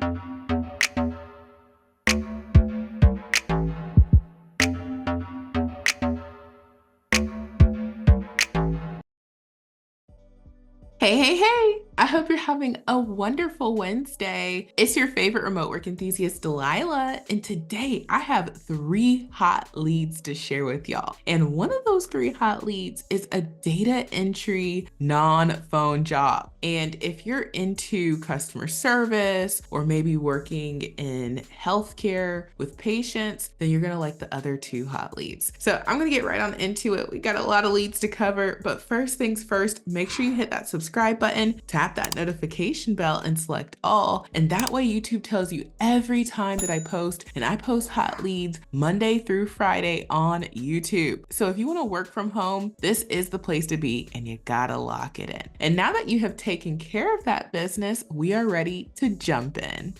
Hey, hey, hey! I hope you're having a wonderful Wednesday. It's your favorite remote work enthusiast, Delilah, and today I have 3 hot leads to share with y'all. And one of those 3 hot leads is a data entry non-phone job. And if you're into customer service or maybe working in healthcare with patients, then you're gonna like the other 2 hot leads. So I'm gonna get right on into it. We got a lot of leads to cover, but first things first, make sure you hit that subscribe button, tap that notification bell and select all. And that way YouTube tells you every time that I post, and I post hot leads Monday through Friday on YouTube. So if you wanna work from home, this is the place to be and you gotta lock it in. And now that you have taken care of that business, we are ready to jump in.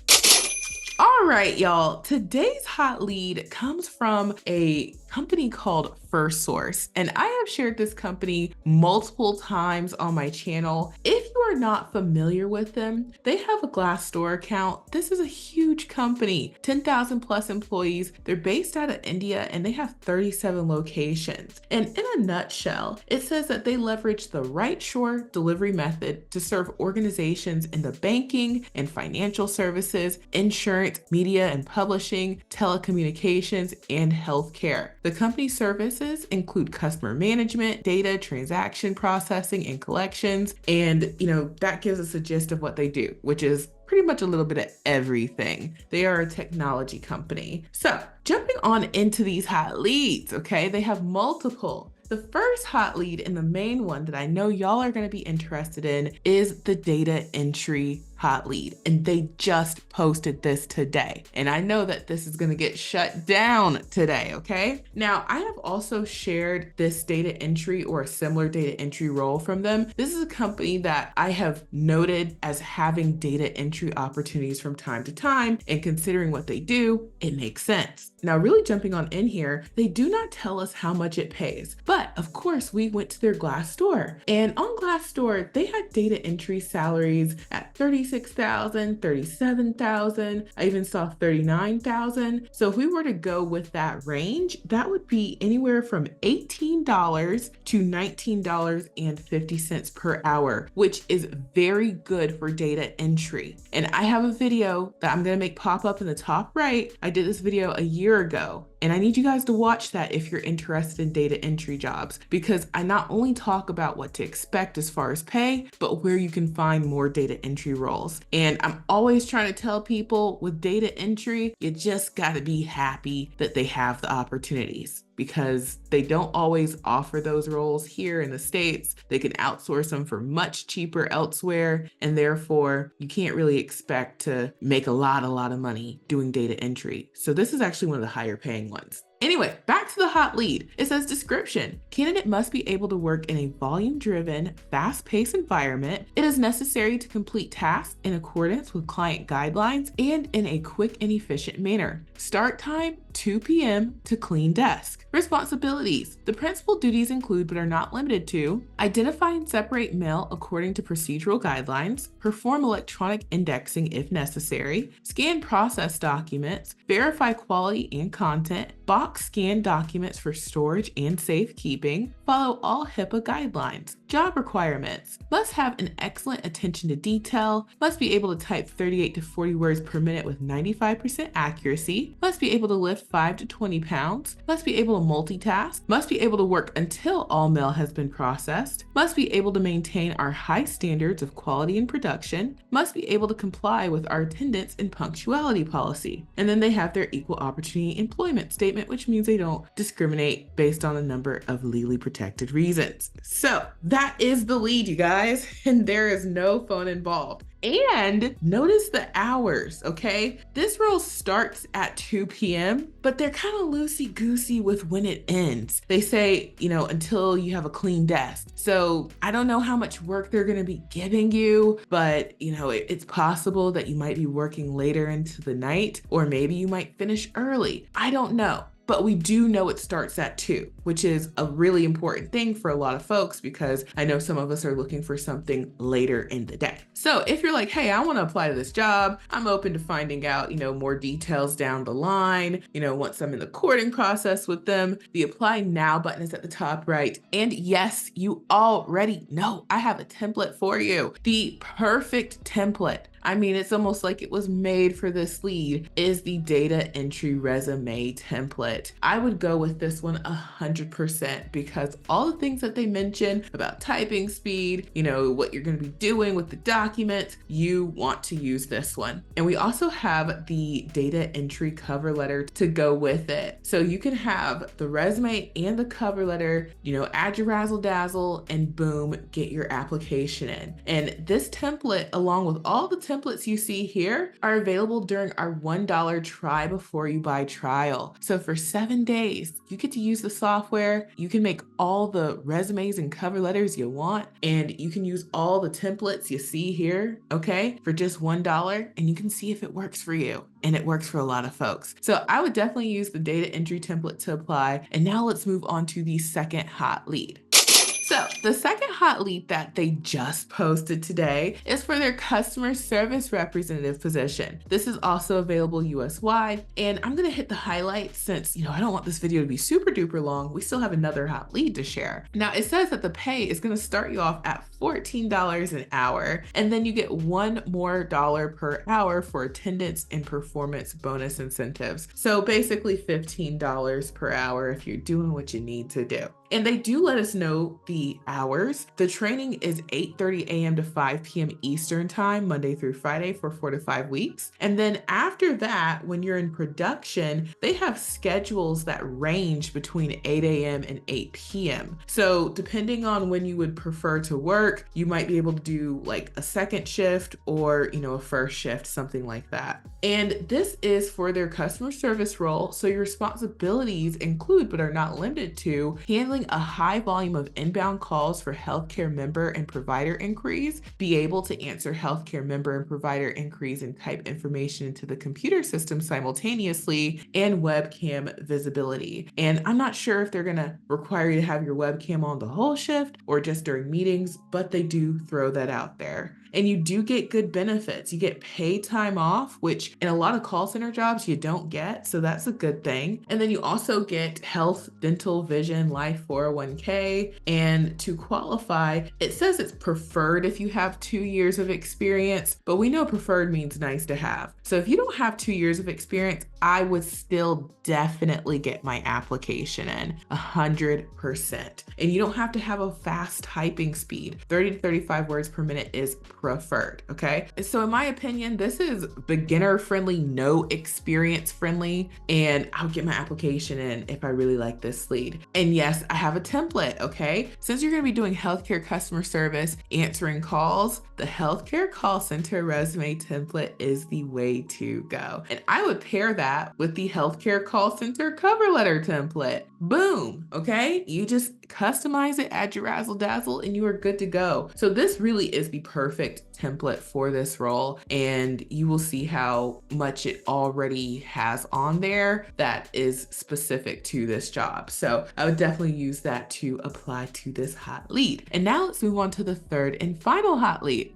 All right, y'all. Today's hot lead comes from a company called First Source, and I have shared this company multiple times on my channel. If you are not familiar with them, they have a Glassdoor account. This is a huge company, 10,000 plus employees. They're based out of India and they have 37 locations. And in a nutshell, it says that they leverage the right shore delivery method to serve organizations in the banking and financial services, insurance, media and publishing, telecommunications, and healthcare. The company's services include customer management, data, transaction processing, and collections. And, that gives us a gist of what they do, which is pretty much a little bit of everything. They are a technology company. So jumping on into these hot leads, okay, they have multiple. The first hot lead and the main one that I know y'all are gonna be interested in is the data entry hot lead. And they just posted this today. And I know that this is gonna get shut down today, okay? Now, I have also shared this data entry or a similar data entry role from them. This is a company that I have noted as having data entry opportunities from time to time, and considering what they do, it makes sense. Now, really jumping on in here, they do not tell us how much it pays, but of course we went to their Glassdoor, and on Glassdoor, they had data entry salaries at $36,000, $37,000. I even saw $39,000. So if we were to go with that range, that would be anywhere from $18 to $19.50 per hour, which is very good for data entry. And I have a video that I'm gonna make pop up in the top right. I did this video a year ago, and I need you guys to watch that if you're interested in data entry jobs, because I not only talk about what to expect as far as pay, but where you can find more data entry roles. And I'm always trying to tell people with data entry, you just gotta be happy that they have the opportunities, because they don't always offer those roles here in the States. They can outsource them for much cheaper elsewhere, and therefore you can't really expect to make a lot of money doing data entry. So this is actually one of the higher paying ones. Anyway, back to the hot lead. It says description. Candidate must be able to work in a volume-driven, fast-paced environment. It is necessary to complete tasks in accordance with client guidelines and in a quick and efficient manner. Start time, 2 p.m. to clean desk. Responsibilities. The principal duties include, but are not limited to, identify and separate mail according to procedural guidelines, perform electronic indexing if necessary, scan process documents, verify quality and content, box scan documents for storage and safekeeping, follow all HIPAA guidelines. Job requirements. Must have an excellent attention to detail, must be able to type 38 to 40 words per minute with 95% accuracy, must be able to lift 5 to 20 pounds, must be able to multitask, must be able to work until all mail has been processed, must be able to maintain our high standards of quality and production, must be able to comply with our attendance and punctuality policy. And then they have their equal opportunity employment statement, which means they don't discriminate based on a number of legally protected reasons. So that is the lead, you guys, and there is no phone involved. And notice the hours, okay? This role starts at 2 p.m., but they're kind of loosey-goosey with when it ends. They say, until you have a clean desk. So I don't know how much work they're gonna be giving you, but it's possible that you might be working later into the night, or maybe you might finish early. I don't know. but we do know it starts at 2, which is a really important thing for a lot of folks because I know some of us are looking for something later in the day. So if you're like, hey, I want to apply to this job, I'm open to finding out, more details down the line, once I'm in the courting process with them, the apply now button is at the top right. And yes, you already know I have a template for you. The perfect template. I mean, it's almost like it was made for this lead, is the data entry resume template. I would go with this one 100% because all the things that they mention about typing speed, what you're going to be doing with the document, you want to use this one. And we also have the data entry cover letter to go with it. So you can have the resume and the cover letter, add your razzle dazzle and boom, get your application in. And this template, along with all the templates you see here, are available during our $1 try before you buy trial. So for 7 days, you get to use the software. You can make all the resumes and cover letters you want, and you can use all the templates you see here, okay, for just $1, and you can see if it works for you. And it works for a lot of folks. So I would definitely use the data entry template to apply. And now let's move on to the second hot lead. So the second hot lead that they just posted today is for their customer service representative position. This is also available US-wide, and I'm gonna hit the highlights since, I don't want this video to be super duper long. We still have another hot lead to share. Now it says that the pay is gonna start you off at $14 an hour, and then you get $1 more per hour for attendance and performance bonus incentives. So basically $15 per hour if you're doing what you need to do. And they do let us know the hours. The training is 8:30 a.m. to 5 p.m. Eastern time, Monday through Friday for 4 to 5 weeks. And then after that, when you're in production, they have schedules that range between 8 a.m. and 8 p.m. So depending on when you would prefer to work, you might be able to do like a second shift or, a first shift, something like that. And this is for their customer service role. So your responsibilities include, but are not limited to, handling a high volume of inbound calls for healthcare member and provider inquiries, be able to answer healthcare member and provider inquiries and type information into the computer system simultaneously, and webcam visibility. And I'm not sure if they're gonna require you to have your webcam on the whole shift or just during meetings, but they do throw that out there. And you do get good benefits. You get paid time off, which in a lot of call center jobs you don't get, so that's a good thing. And then you also get health, dental, vision, life 401k. And to qualify, it says it's preferred if you have 2 years of experience, but we know preferred means nice to have. So if you don't have 2 years of experience, I would still definitely get my application in 100%. And you don't have to have a fast typing speed. 30 to 35 words per minute is preferred, okay? So in my opinion, this is beginner friendly, no experience friendly, and I'll get my application in if I really like this lead. And yes, I have a template, okay? Since you're gonna be doing healthcare customer service, answering calls, the healthcare call center resume template is the way to go. And I would pair that with the healthcare call center cover letter template. Boom, okay? You just customize it, add your razzle dazzle, and you are good to go. So this really is the perfect template for this role, and you will see how much it already has on there that is specific to this job. So I would definitely use that to apply to this hot lead. And now let's move on to the third and final hot lead.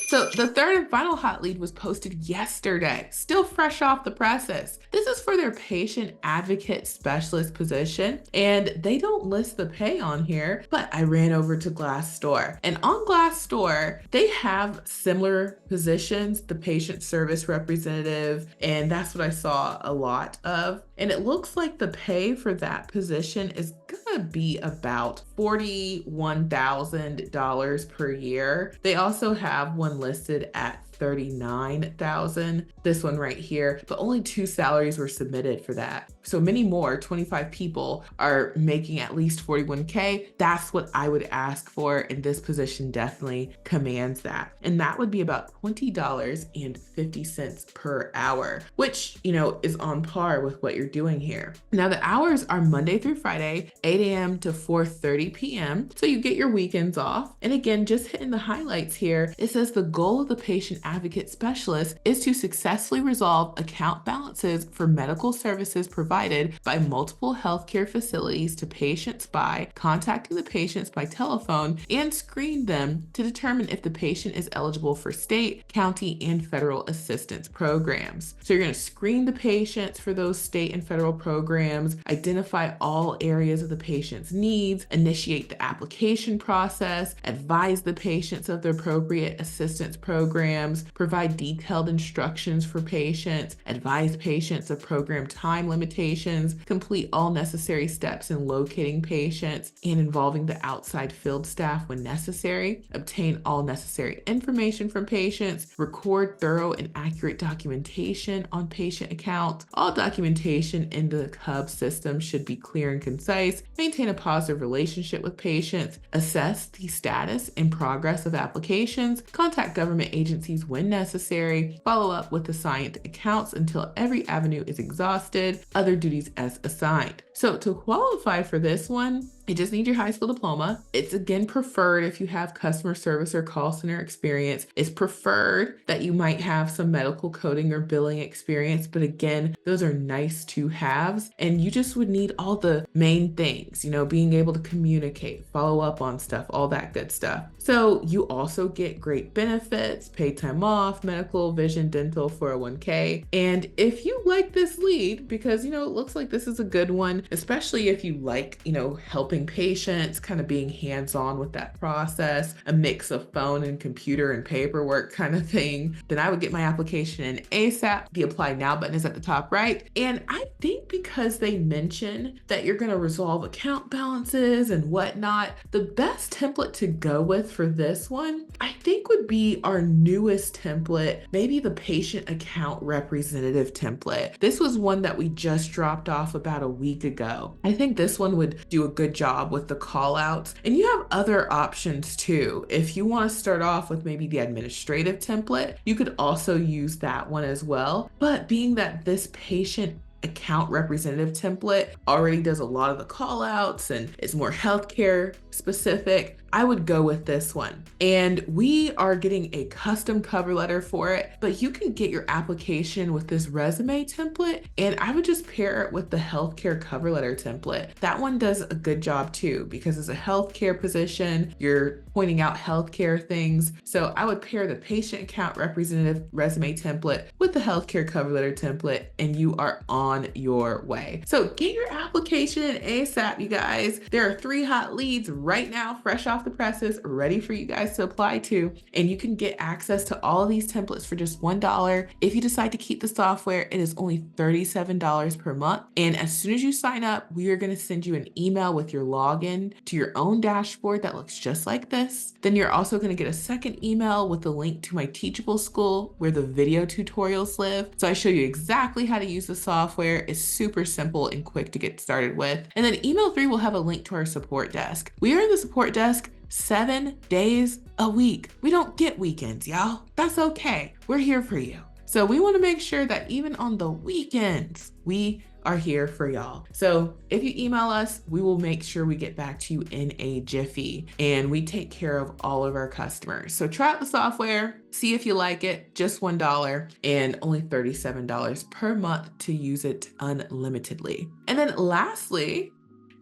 So the third and final hot lead was posted yesterday, still fresh off the presses. This is for their patient advocate specialist position, and they don't list the pay on here, but I ran over to Glassdoor. And on Glassdoor, they have similar positions, the patient service representative, and that's what I saw a lot of. And it looks like the pay for that position is gonna be about $41,000 per year. They also have one listed at $39,000, this one right here, but only 2 salaries were submitted for that. So many more, 25 people are making at least 41K. That's what I would ask for, and this position definitely commands that. And that would be about $20.50 per hour, which, is on par with what you're doing here. Now the hours are Monday through Friday, 8 a.m. to 4:30 p.m. So you get your weekends off. And again, just hitting the highlights here, it says the goal of the patient advocate specialist is to successfully resolve account balances for medical services provided by multiple healthcare facilities to patients by contacting the patients by telephone and screen them to determine if the patient is eligible for state, county, and federal assistance programs. So you're going to screen the patients for those state and federal programs, identify all areas of the patient's needs, initiate the application process, advise the patients of the appropriate assistance programs, provide detailed instructions for patients, advise patients of program time limitations, complete all necessary steps in locating patients and involving the outside field staff when necessary, obtain all necessary information from patients, record thorough and accurate documentation on patient accounts. All documentation in the hub system should be clear and concise, maintain a positive relationship with patients, assess the status and progress of applications, contact government agencies when necessary, follow up with assigned accounts until every avenue is exhausted, other duties as assigned. So to qualify for this one, you just need your high school diploma. It's again preferred if you have customer service or call center experience. It's preferred that you might have some medical coding or billing experience, but again, those are nice to haves. And you just would need all the main things, being able to communicate, follow up on stuff, all that good stuff. So you also get great benefits, paid time off, medical, vision, dental, 401k. And if you like this lead, because, it looks like this is a good one, especially if you like, helping patients, kind of being hands-on with that process, a mix of phone and computer and paperwork kind of thing, then I would get my application in ASAP. The apply now button is at the top right. And I think because they mention that you're going to resolve account balances and whatnot, the best template to go with for this one, I think would be our newest template, maybe the patient account representative template. This was one that we just dropped off about a week ago. I think this one would do a good job with the call outs. And you have other options too. If you want to start off with maybe the administrative template, you could also use that one as well. But being that this patient account representative template already does a lot of the call outs and is more healthcare specific, I would go with this one. And we are getting a custom cover letter for it, but you can get your application with this resume template, and I would just pair it with the healthcare cover letter template. That one does a good job too, because it's a healthcare position, you're pointing out healthcare things. So I would pair the patient account representative resume template with the healthcare cover letter template, and you are on your way. So get your application in ASAP, you guys. There are 3 hot leads right now, fresh off the presses, ready for you guys to apply to. And you can get access to all of these templates for just $1. If you decide to keep the software, it is only $37 per month. And as soon as you sign up, we are going to send you an email with your login to your own dashboard that looks just like this. Then you're also going to get a second email with the link to my Teachable School where the video tutorials live. So I show you exactly how to use the software. It's super simple and quick to get started with. And then email 3 will have a link to our support desk. We are in the support desk 7 days a week. We don't get weekends, y'all. That's okay. We're here for you. So we want to make sure that even on the weekends, we are here for y'all. So if you email us, we will make sure we get back to you in a jiffy, and we take care of all of our customers. So try out the software, see if you like it, just $1 and only $37 per month to use it unlimitedly. And then lastly,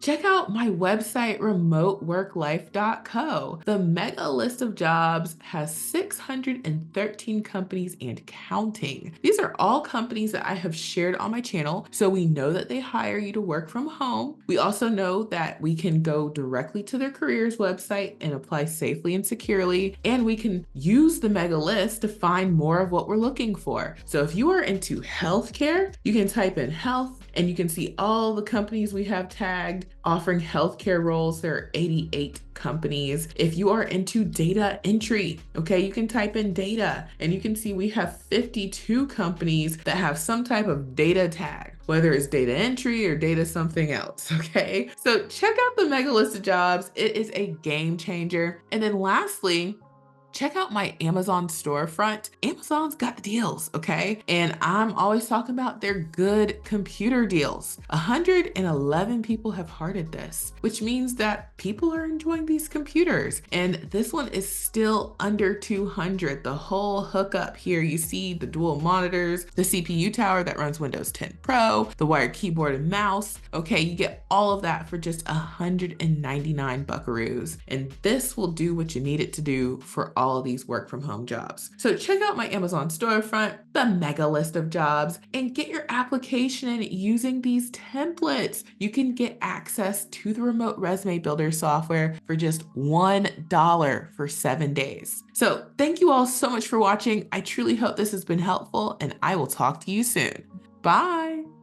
check out my website, remoteworklife.co. The mega list of jobs has 613 companies and counting. These are all companies that I have shared on my channel, so we know that they hire you to work from home. We also know that we can go directly to their careers website and apply safely and securely, and we can use the mega list to find more of what we're looking for. So if you are into healthcare, you can type in health, and you can see all the companies we have tagged offering healthcare roles. There are 88 companies. If you are into data entry, okay, you can type in data, and you can see we have 52 companies that have some type of data tag, whether it's data entry or data something else, okay? So check out the mega list of jobs. It is a game changer. And then lastly, check out my Amazon storefront. Amazon's got the deals, okay? And I'm always talking about their good computer deals. 111 people have hearted this, which means that people are enjoying these computers. And this one is still under 200. The whole hookup here, you see the dual monitors, the CPU tower that runs Windows 10 Pro, the wired keyboard and mouse. Okay, you get all of that for just 199 buckaroos. And this will do what you need it to do for all of these work from home jobs. So check out my Amazon storefront, the mega list of jobs, and get your application in using these templates. You can get access to the remote resume builder software for just $1 for 7 days. So thank you all so much for watching. I truly hope this has been helpful, and I will talk to you soon. Bye.